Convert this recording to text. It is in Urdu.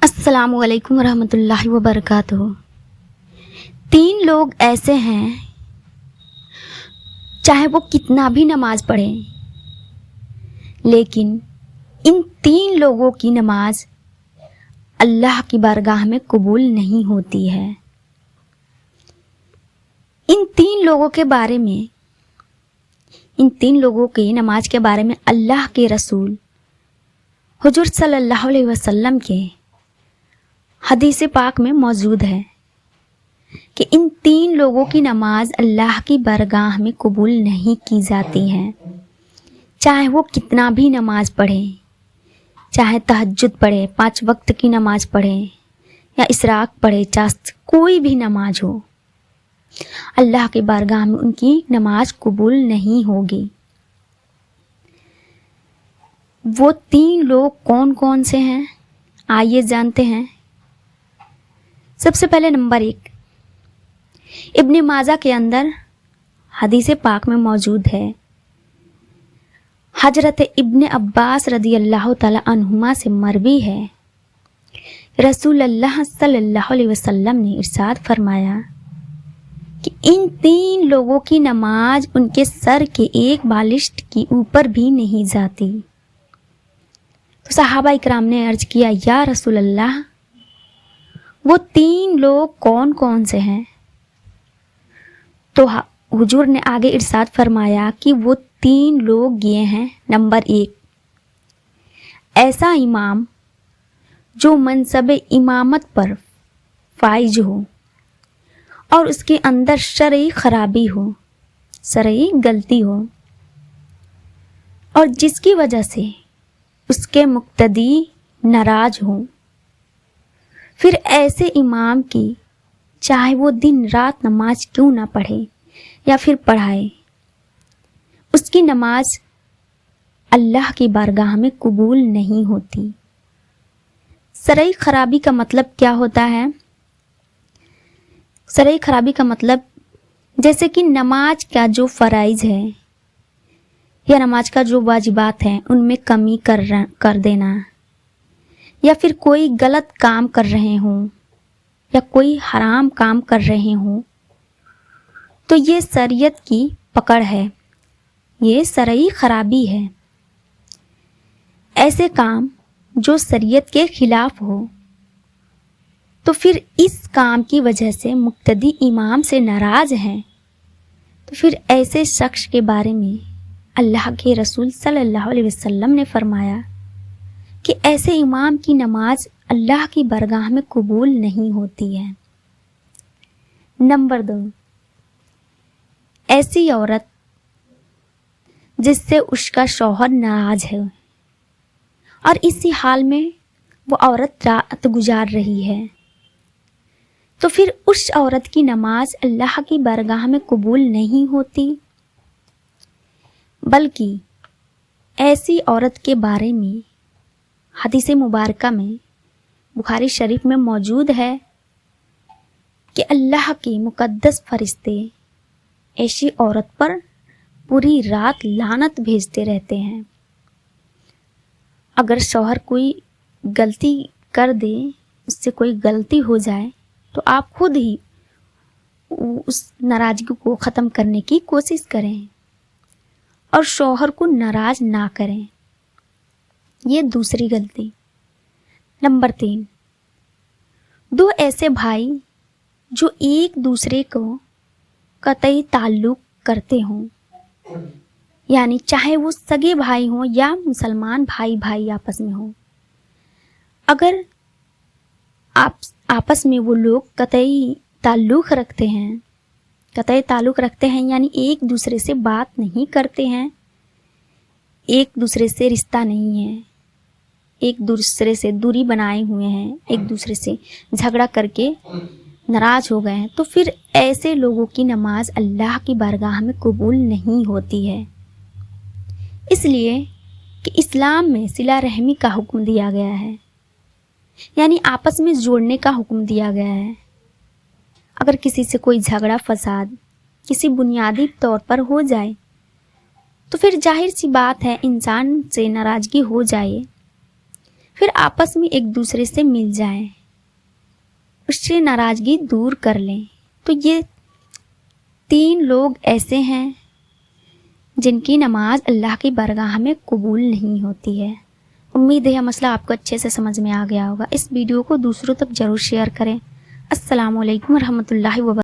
السلام علیکم ورحمۃ اللہ وبرکاتہ۔ 3 لوگ ایسے ہیں چاہے وہ کتنا بھی نماز پڑھیں، لیکن ان 3 لوگوں کی نماز اللہ کی بارگاہ میں قبول نہیں ہوتی ہے۔ ان 3 لوگوں کے بارے میں، ان 3 لوگوں کی نماز کے بارے میں اللہ کے رسول حضور صلی اللہ علیہ وسلم کے حدیث پاک میں موجود ہے کہ ان 3 لوگوں کی نماز اللہ کی بارگاہ میں قبول نہیں کی جاتی ہے، چاہے وہ کتنا بھی نماز پڑھیں، چاہے تہجد پڑھے، 5 وقت کی نماز پڑھیں یا اشراق پڑھے، کوئی بھی نماز ہو، اللہ کی بارگاہ میں ان کی نماز قبول نہیں ہوگی۔ وہ 3 لوگ کون کون سے ہیں، آئیے جانتے ہیں۔ سب سے پہلے نمبر 1، ابن ماجہ کے اندر حدیث پاک میں موجود ہے، حضرت ابن عباس رضی اللہ تعالی عنہما سے مروی ہے، رسول اللہ صلی اللہ علیہ وسلم نے ارشاد فرمایا کہ ان 3 لوگوں کی نماز ان کے سر کے ایک بالشت کی اوپر بھی نہیں جاتی۔ تو صحابہ اکرام نے عرض کیا، یا رسول اللہ، وہ 3 لوگ کون کون سے ہیں؟ تو حضور نے آگے ارشاد فرمایا کہ وہ 3 لوگ یہ ہیں۔ نمبر 1، ایسا امام جو منصب امامت پر فائز ہو اور اس کے اندر شرعی خرابی ہو، شرعی غلطی ہو، اور جس کی وجہ سے اس کے مقتدی ناراض ہوں، پھر ایسے امام کی چاہے وہ دن رات نماز کیوں نہ پڑھے یا پھر پڑھائے، اس کی نماز اللہ کی بارگاہ میں قبول نہیں ہوتی۔ شرعی خرابی کا مطلب کیا ہوتا ہے؟ شرعی خرابی کا مطلب جیسے کہ نماز کا جو فرائض ہے یا نماز کا جو واجبات ہیں ان میں کمی کر دینا، یا پھر کوئی غلط کام کر رہے ہوں یا کوئی حرام کام کر رہے ہوں، تو یہ شریعت کی پکڑ ہے، یہ شرعی خرابی ہے۔ ایسے کام جو شریعت کے خلاف ہو، تو پھر اس کام کی وجہ سے مقتدی امام سے ناراض ہیں، تو پھر ایسے شخص کے بارے میں اللہ کے رسول صلی اللہ علیہ وسلم نے فرمایا کہ ایسے امام کی نماز اللہ کی بارگاہ میں قبول نہیں ہوتی ہے۔ نمبر 2، ایسی عورت جس سے اس کا شوہر ناراض ہے اور اسی حال میں وہ عورت رات گزار رہی ہے، تو پھر اس عورت کی نماز اللہ کی بارگاہ میں قبول نہیں ہوتی، بلکہ ایسی عورت کے بارے میں حدیث مبارکہ میں بخاری شریف میں موجود ہے کہ اللہ کے مقدس فرشتے ایسی عورت پر پوری رات لعنت بھیجتے رہتے ہیں۔ اگر شوہر کوئی غلطی کر دے، اس سے کوئی غلطی ہو جائے، تو آپ خود ہی اس ناراضگی کو ختم کرنے کی کوشش کریں اور شوہر کو ناراض نہ کریں، یہ دوسری غلطی۔ نمبر 3، 2 ایسے بھائی جو ایک دوسرے کو قطعی تعلق کرتے ہوں، یعنی چاہے وہ سگے بھائی ہوں یا مسلمان بھائی آپس میں ہوں، اگر آپس میں وہ لوگ قطعی تعلق رکھتے ہیں یعنی ایک دوسرے سے بات نہیں کرتے ہیں، ایک دوسرے سے رشتہ نہیں ہے، ایک دوسرے سے دوری بنائے ہوئے ہیں، ایک دوسرے سے جھگڑا کر کے ناراض ہو گئے ہیں، تو پھر ایسے لوگوں کی نماز اللہ کی بارگاہ میں قبول نہیں ہوتی ہے۔ اس لیے کہ اسلام میں صلہ رحمی کا حکم دیا گیا ہے، یعنی آپس میں جوڑنے کا حکم دیا گیا ہے۔ اگر کسی سے کوئی جھگڑا فساد کسی بنیادی طور پر ہو جائے، تو پھر ظاہر سی بات ہے انسان سے ناراضگی ہو جائے، پھر آپس میں ایک دوسرے سے مل جائیں، اس سے ناراضگی دور کر لیں۔ تو یہ 3 لوگ ایسے ہیں جن کی نماز اللہ کی بارگاہ میں قبول نہیں ہوتی ہے۔ امید ہے یہ مسئلہ آپ کو اچھے سے سمجھ میں آ گیا ہوگا۔ اس ویڈیو کو دوسروں تک ضرور شیئر کریں۔ السلام علیکم ورحمۃ اللہ وبرکاتہ۔